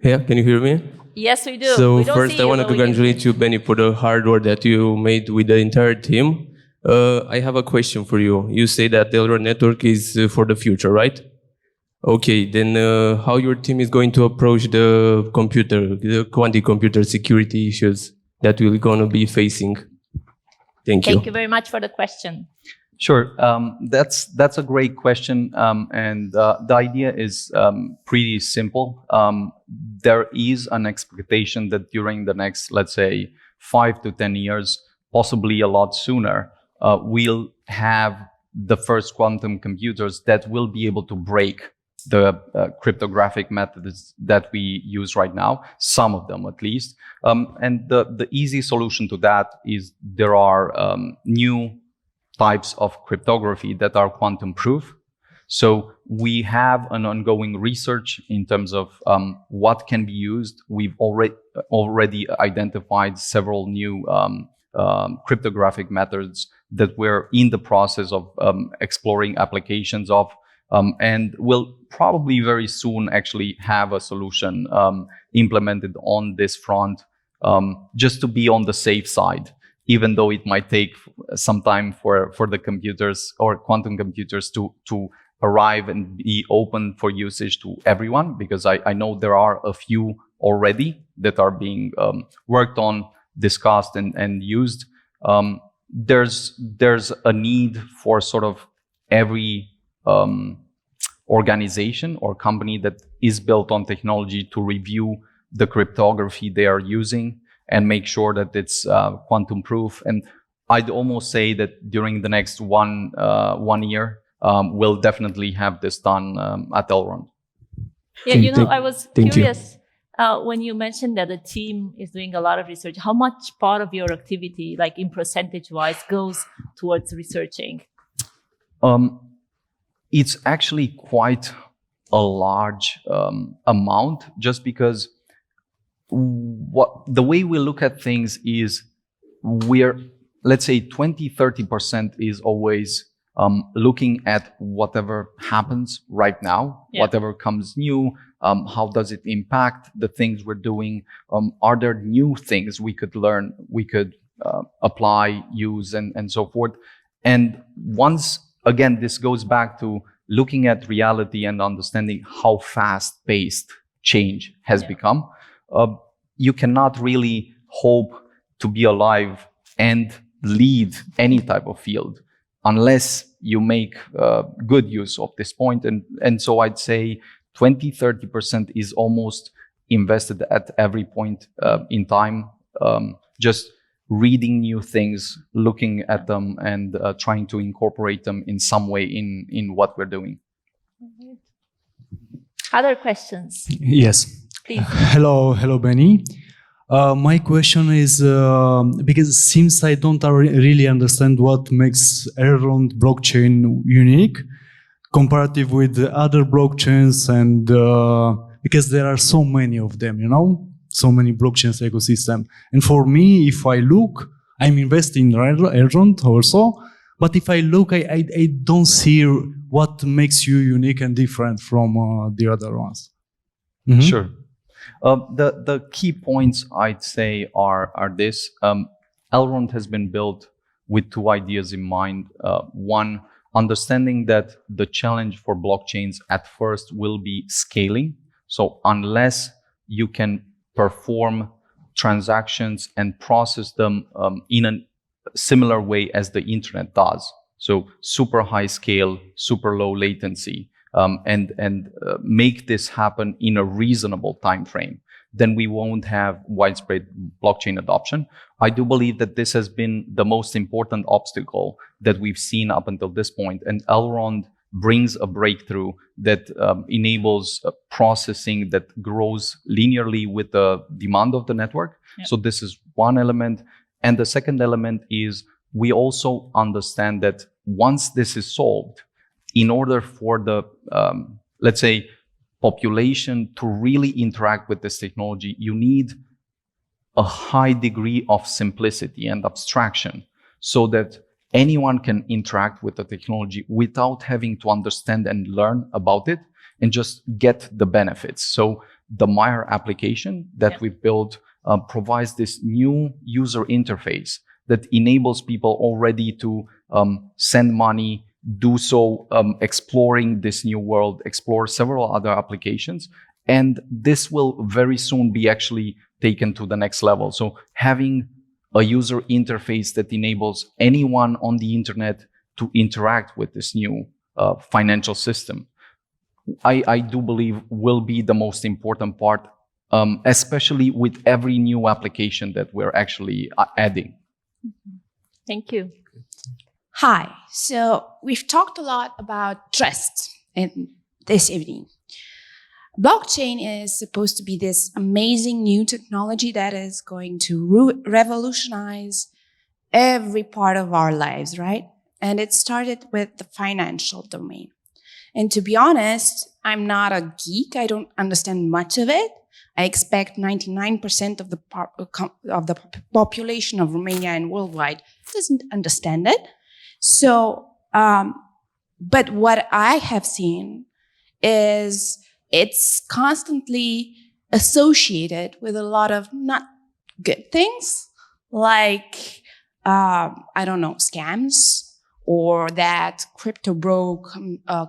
Yeah, can you hear me? Yes, we do. So first, I want to congratulate you, Benny, for the hard work that you made with the entire team. I have a question for you. You say that the Elrond network is for the future, right? Okay, then how your team is going to approach the quantum computer security issues that we're going to be facing? Thank you. Thank you very much for the question. Sure, that's a great question, and the idea is pretty simple. There is an expectation that during the next, let's say, 5 to 10 years, possibly a lot sooner, we'll have the first quantum computers that will be able to break the cryptographic methods that we use right now, some of them at least. And the easy solution to that is there are new types of cryptography that are quantum proof. So we have an ongoing research in terms of what can be used. We've already identified several new cryptographic methods that we're in the process of exploring applications of, and we'll probably very soon actually have a solution implemented on this front, just to be on the safe side, even though it might take some time for the computers or quantum computers to arrive and be open for usage to everyone, because I know there are a few already that are being worked on, discussed, and used. There's a need for sort of every organization or company that is built on technology to review the cryptography they are using and make sure that it's quantum proof. And I'd almost say that during the next one year, we'll definitely have this done at Elrond. Yeah, I was curious when you mentioned that the team is doing a lot of research. How much part of your activity, like in percentage-wise, goes towards researching? It's actually quite a large amount, just because the way we look at things is let's say 20-30% is always looking at whatever happens right now, whatever comes new, how does it impact the things we're doing, are there new things we could learn, we could apply, use, and so forth. And once again, this goes back to looking at reality and understanding how fast-paced change has become. You cannot really hope to be alive and lead any type of field unless you make good use of this point. And so I'd say 20-30% is almost invested at every point in time, just reading new things, looking at them, and trying to incorporate them in some way in what we're doing. Other questions? Yes. Please. Hello, Benny. My question is because it seems I don't really understand what makes Elrond blockchain unique comparative with the other blockchains, and because there are so many of them, so many blockchains ecosystem. And for me, if I look, I'm investing in Elrond also, but if I look, I don't see what makes you unique and different from the other ones. Mm-hmm. Sure. The key points I'd say are this. Elrond has been built with two ideas in mind. One, understanding that the challenge for blockchains at first will be scaling. So unless you can perform transactions and process them in a similar way as the internet does, so super high scale, super low latency, and make this happen in a reasonable time frame, then we won't have widespread blockchain adoption. I do believe that this has been the most important obstacle that we've seen up until this point, and Elrond brings a breakthrough that enables processing that grows linearly with the demand of the network. Yeah. So this is one element. And the second element is we also understand that once this is solved, in order for the, let's say, population to really interact with this technology, you need a high degree of simplicity and abstraction so that anyone can interact with the technology without having to understand and learn about it and just get the benefits. So the Meyer application that we've built provides this new user interface that enables people already to send money, do so exploring this new world, explore several other applications. And this will very soon be actually taken to the next level. So having a user interface that enables anyone on the internet to interact with this new financial system, I do believe will be the most important part, especially with every new application that we're actually adding. Thank you. Hi. So we've talked a lot about trust in this evening. Blockchain is supposed to be this amazing new technology that is going to revolutionize every part of our lives, right? And it started with the financial domain. And to be honest, I'm not a geek. I don't understand much of it. I expect 99% of the population of Romania and worldwide doesn't understand it. So, but what I have seen is it's constantly associated with a lot of not good things, like, I don't know, scams, or that crypto bro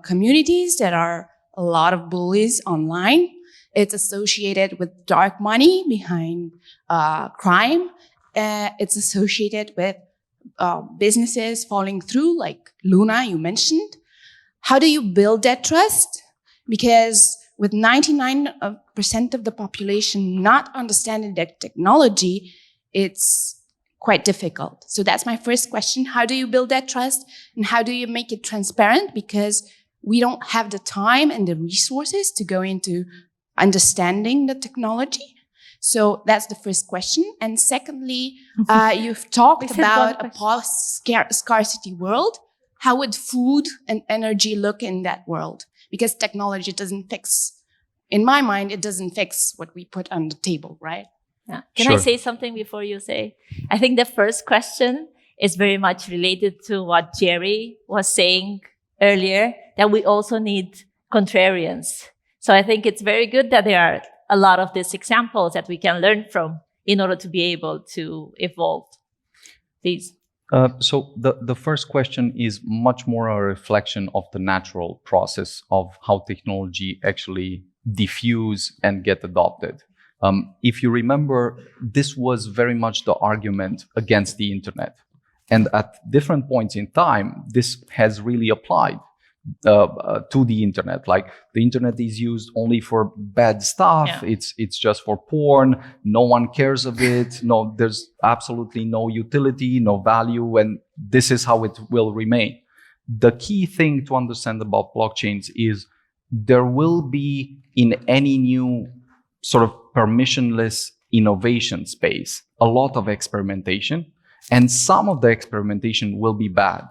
communities that are a lot of bullies online. It's associated with dark money behind crime. It's associated with businesses falling through, like Luna, you mentioned. How do you build that trust? Because with 99% of the population not understanding that technology, it's quite difficult. So that's my first question. How do you build that trust? And how do you make it transparent? Because we don't have the time and the resources to go into understanding the technology. So that's the first question. And secondly, you've talked about a post-scarcity world. How would food and energy look in that world? Because technology doesn't fix, in my mind, it doesn't fix what we put on the table, right? Yeah. Can I say something before you say? I think the first question is very much related to what Jerry was saying earlier, that we also need contrarians. So I think it's very good that there are a lot of these examples that we can learn from in order to be able to evolve. Please. So the first question is much more a reflection of the natural process of how technology actually diffuse and get adopted. If you remember, this was very much the argument against the internet. And at different points in time, this has really applied. to the internet. Like the internet is used only for bad stuff. Yeah. It's just for porn. No one cares of it. No, there's absolutely no utility, no value, and this is how it will remain. The key thing to understand about blockchains is there will be in any new sort of permissionless innovation space a lot of experimentation, and some of the experimentation will be bad.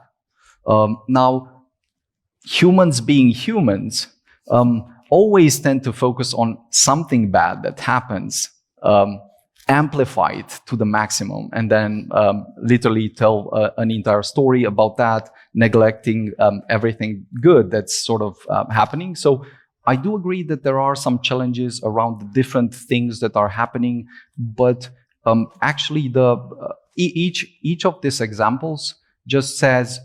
Now, humans being humans always tend to focus on something bad that happens, amplify it to the maximum, and then literally tell an entire story about that, neglecting everything good that's sort of happening. So I do agree that there are some challenges around the different things that are happening, but actually each of these examples just says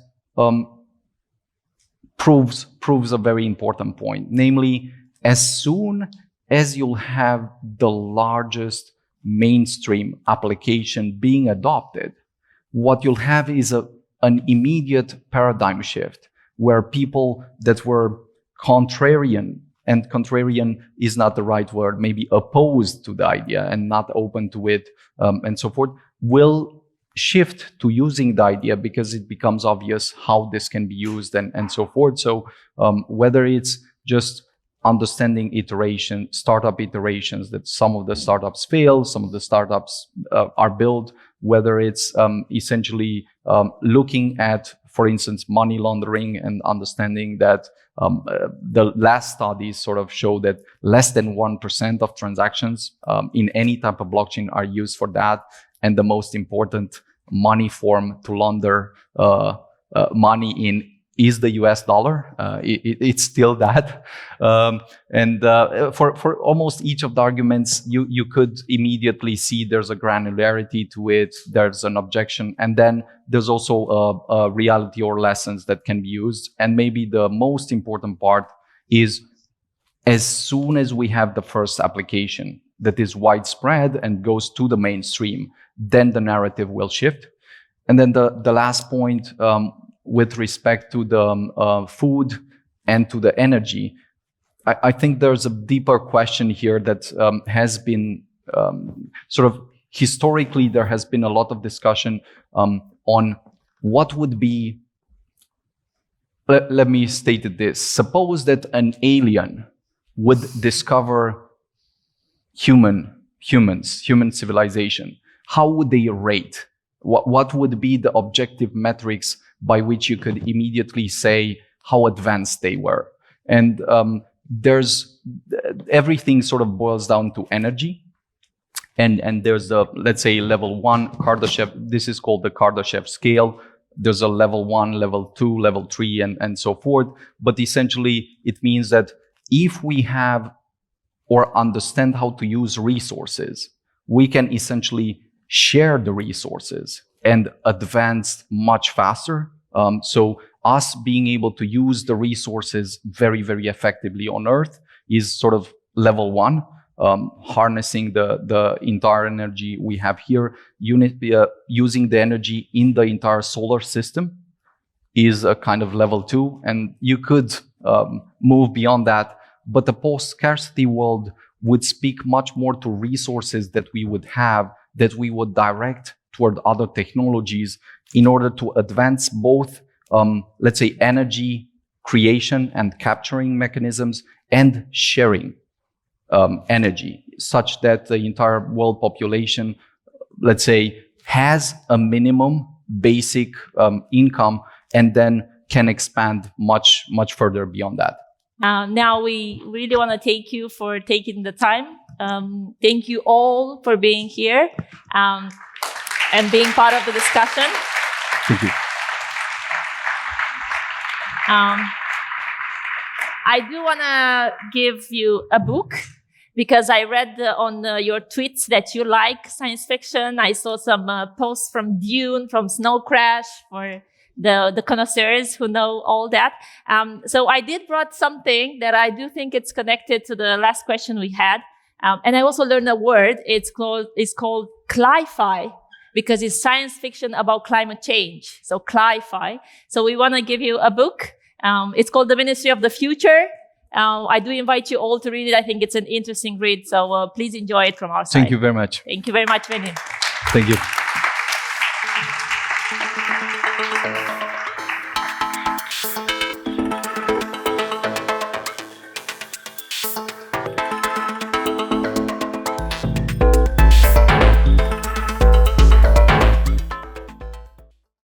proves a very important point. Namely, as soon as you'll have the largest mainstream application being adopted, what you'll have is an immediate paradigm shift where people that were contrarian, and contrarian is not the right word, maybe opposed to the idea and not open to it, and so forth, will shift to using the idea because it becomes obvious how this can be used and so forth. So whether it's just understanding startup iterations, that some of the startups fail, some of the startups are built, whether it's essentially looking at, for instance, money laundering and understanding that the last studies sort of show that less than 1% of transactions in any type of blockchain are used for that. And the most important money form to launder money in is the US dollar. It's still that. And for almost each of the arguments, you could immediately see there's a granularity to it, there's an objection, and then there's also a reality or lessons that can be used. And maybe the most important part is as soon as we have the first application that is widespread and goes to the mainstream, then the narrative will shift. And then the last point, with respect to the food and to the energy, I think there's a deeper question here that has been sort of historically, there has been a lot of discussion on what would be, let me state it this, suppose that an alien would discover human civilization. How would they rate? What would be the objective metrics by which you could immediately say how advanced they were? And there's everything sort of boils down to energy. And there's the, let's say, level 1 Kardashev. This is called the Kardashev scale. There's a level 1, level 2, level 3, and so forth. But essentially, it means that if we have or understand how to use resources, we can essentially share the resources and advance much faster. So us being able to use the resources very, very effectively on Earth is sort of level 1. Harnessing the entire energy we have here, using the energy in the entire solar system is a kind of level 2. And you could move beyond that. But the post-scarcity world would speak much more to resources that we would have, that we would direct toward other technologies in order to advance both, let's say, energy creation and capturing mechanisms and sharing energy, such that the entire world population, let's say, has a minimum basic income and then can expand much, much further beyond that. Now we really want to thank you for taking the time. Thank you all for being here and being part of the discussion. Thank you. I do want to give you a book because I read on your tweets that you like science fiction. I saw some posts from Dune, from Snow Crash, for the connoisseurs who know all that. So I did brought something that I do think it's connected to the last question we had. And I also learned a word. It's called cli-fi, because it's science fiction about climate change. So cli-fi. So we want to give you a book. It's called The Ministry of the Future. I do invite you all to read it. I think it's an interesting read, so please enjoy it from our side. Thank you very much. Thank you very much, Beniamin. Thank you.